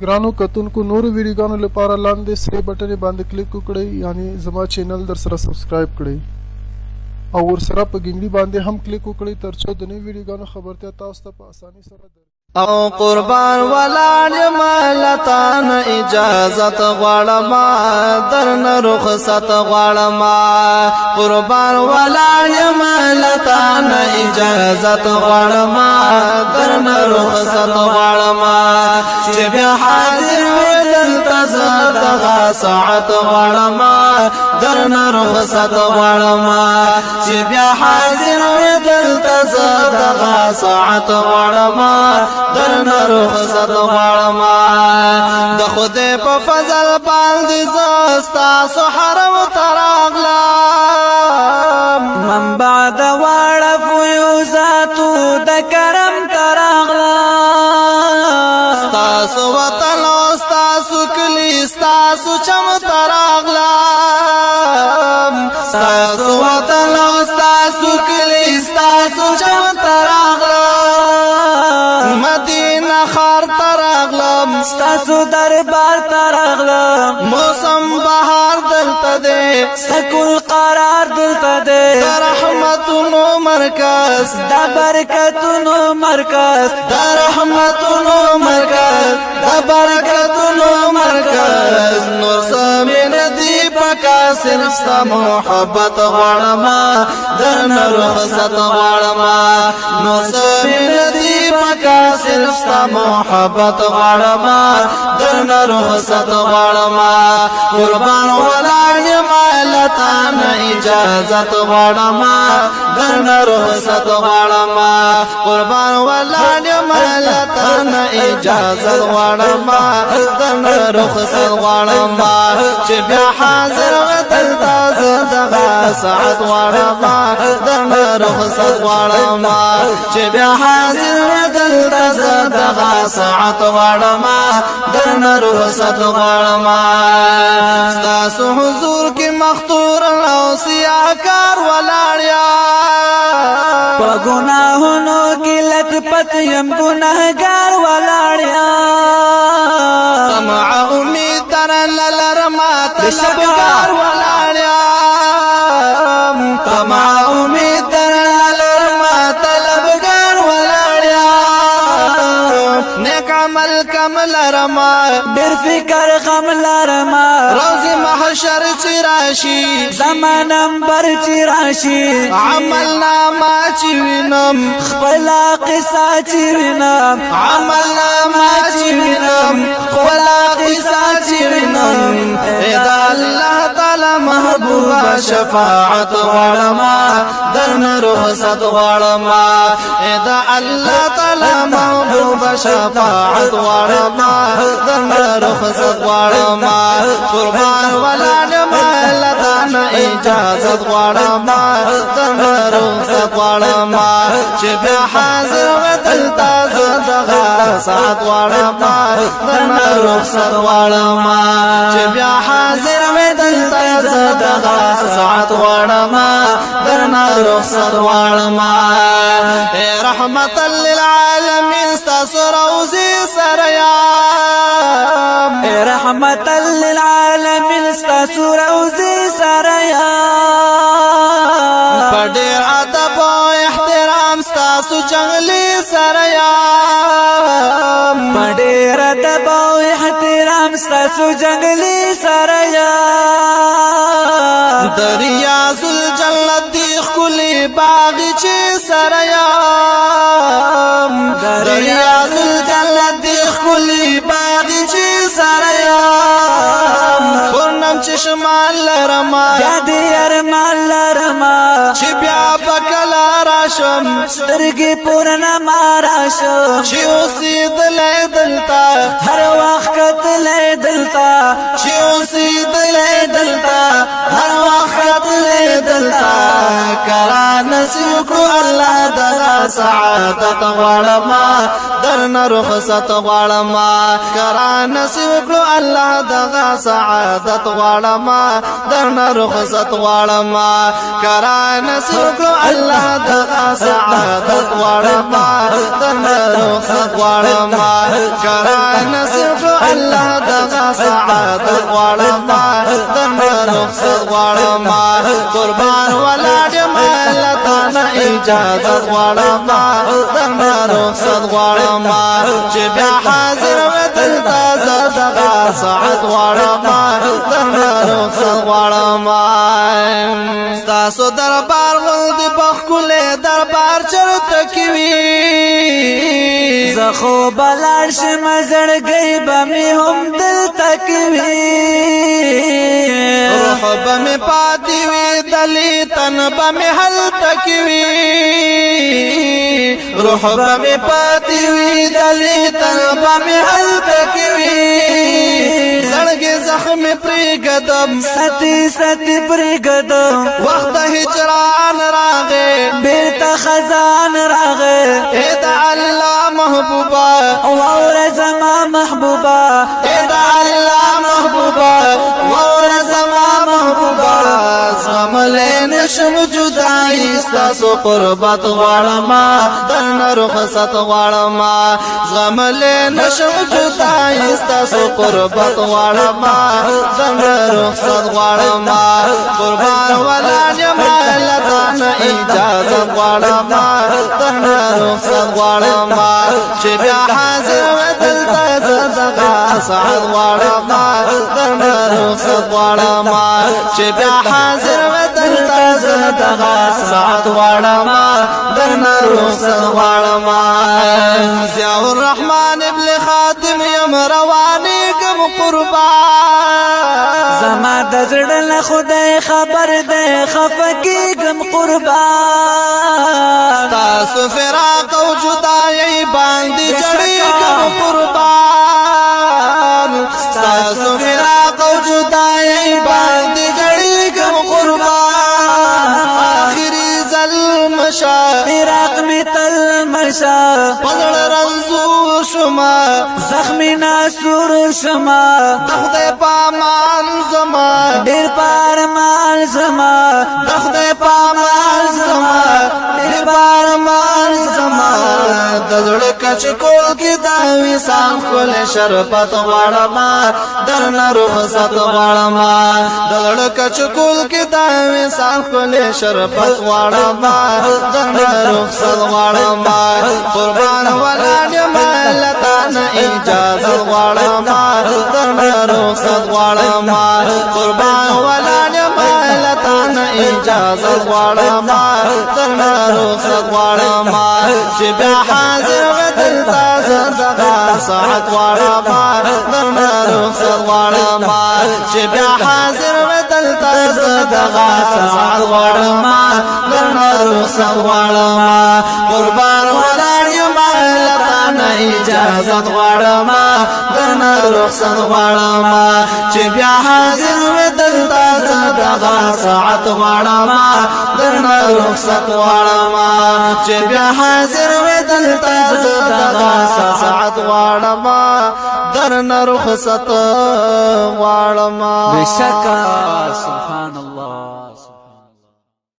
ګرانو کتونکو نورو ویډیوګانو لپاره لاندې سره بټن باندې کلیک وکړئ یعنی زما چینل در سره سبسکرایب کړئ او ورسره په ګنګړي باندې هم کلیک وکړئ ترڅو د نوو ویډیوګانو خبرتیا تاسو ته په اسانۍ سره درکړي او قربان ولاړ مالتان اجازت غواړم درن رخصت غواړم قربان ولاړ مالتان اجازت غواړم درن رخصت غواړم چې بیا حاضر وې دلته زړه ساعت غواړم درن رخصت غواړم چې بیا حاضر وې دلته زړه ساعت غواړم درن رخصت غواړم د خدای په فضل باندې زستا سحرم تراغلم من بعد واړ فیوزاتو د کرم تراغلم ستاسو وطن او ستاسو کلی ستاسو چم تراغلم ستاسو وطن او ستاسو کلی ستاسو چم تراغلم مدینه خار تراغلم ستاسو دربار تراغلم موسم بهار دلته دے سکول قرار دلته دے رحمتونو مرکز د برکتونو مرکز د رحمتونو مرکز د برکتونو مرکز نور سمین دی پکا صرف ستا محبت غواړم درن رخصت غواړم نور سمین دی پکا صرف ستا محبت غواړم درن رخصت غواړم قربان ولاړ مالتان اجازت غواړم درن رخصت غواړم قربان ولاړ مالتان اجازت غواړم درن رخصت غواړم چې بیا حاضر دلته زدغه ساعت غواړم درن رخصت غواړم چې بیا حاضر دلته زدغه ساعت غواړم درن رخصت غواړم ستاسو حضور کې مختور او سیاکار ولاړ یم په ګناهونو کې لټ پټ یم ګناهګار ولاړ یم طمع امید در لرم طلبګار ولاړ یم طمع امید در لرم طلبګار ولاړ یم نیک عمل کم لرم ډېر فکر غم لرم روزي محشر چې راشي زما نمبر چې راشي عمل نامه چې وینم خپل قصه چې وینم عمل نامه چې وینم خپل قصه چې وینم اذا الله تعالی محبوبه شفاعت غواړم درن رخصت غواړم اذا الله تعالی محبوبه شفاعت غواړم درن رخصت غواړم قربان ولاړ مالتان اجازت غواړم درن رخصت غواړم چې بیا حاضر دلته زدغه ساعت غواړم درن رخصت غواړم چې بیا حاضر دلته زدغه ساعت غواړم درن رخصت غواړم اے رحمت للعالمین ستاسو روزي سره یم اے رحمت للعالمین ستاسو روزي سره یم په ډېر ادب او احترام ستاسو جنگلي سره یم په ډېر ادب او احترام ستاسو جنگلي سره یم دریاز الجنت دی ښکلي باغچې سره یم دریاز الجنت دی ښکلي باغچې سره یم پورنم چشمان لرم یاد ارمان لرم چې بیا به کله راشم سترګې پورنم راشم چې اوسېدلی دلته هر وخت کتلی دلته چې اوسېدلی دلته هر وخت کتلی دلته کرا نصیب کړو الله دغه سعادت غواړم درنه رخصت غواړم کرا نصیب کړو الله دغه سعادت غواړم درنه رخصت غواړم کرا نصیب کړو الله دغه سعادت غواړم درنه رخصت غواړم کرا نصیب کړو الله دغه سعادت غواړم درنه رخصت غواړم قربان ولاړ ملتانه اجازه غواړم درنه رخصت غواړم چې بیا حاضر ودلته زه دغه ساعت غواړم درنه رخصت غواړم ستاسو دربار غوندې په ښکلی دربار چرته کې وي زه خو به لاړ شم زړګی به مې هم دلته کې وي روح به مې پاتې وي دلې تن به مې هلته کې وي روح به مې پاتې وي دلې تن به مې هلته کې وي زړګې زخم پرېږدم ستی ستی پرېږدم وخت د هجران راغی بېرته خزان راغی ای د الله محبوبه واوره زما محبوبه ای د الله محبوبه واوره زما محبوبه زغملی نشم جدایي ستاسو قربت غواړم درنه رخصت غواړم زغملی نشم جدایي ستاسو قربت غواړم درنه رخصت غواړم قربان ولاړ یم له تانه اجازه غواړم درنه رخصت غواړم چې بیا حاضر ودلته زه دغه ساعت غواړم درنه رخصت غواړم چې بیا حاضر ودلته زه دغه ساعت غواړم درنه رخصت غواړم ضیاء الرحمن ابن خاتم یم روانېږم قربان زما د زړه له خدای خبر دی خفه کېږم قربان ستاسو فراق او جدایۍ باندې جړېږم قربان ستاسو فراق او جدایۍ باندې جړېږم قربان آخري ځل مشه فراق مې تل مشه په زړه رنځور شومه زخمي ناسور شومه د خدای په امان زما ډېر په ارمان زما د خدای په امان زما ډېر په ارمان زما د زړه کچ کول کې دا وصال ښکلی شربت غواړم درنه رخصت غواړم د زړه کچ کول کې دا وصال ښکلی شربت غواړم درنه رخصت غواړم قربان ولاړ یم له تانه اجازه غواړم درنه رخصت غواړم قربان ولاړ یم له تانه اجازه غواړم درنه رخصت غواړم چې بیا حاضر ودلته زه دغه ساعت غواړم درنه رخصت غواړم چې بیا حاضر ودلته زه دغه ساعت غواړم درنه رخصت غواړم قربان ولاړ یم له تانه اجازه غواړم درنه رخصت غواړم چې بیا حاضر ودلته زه دغه ساعت غواړم درنه رخصت غواړم چې بیا حاضر ودلته زه دغه ساعت غواړم درنه رخصت غواړم بشکا سبحان الله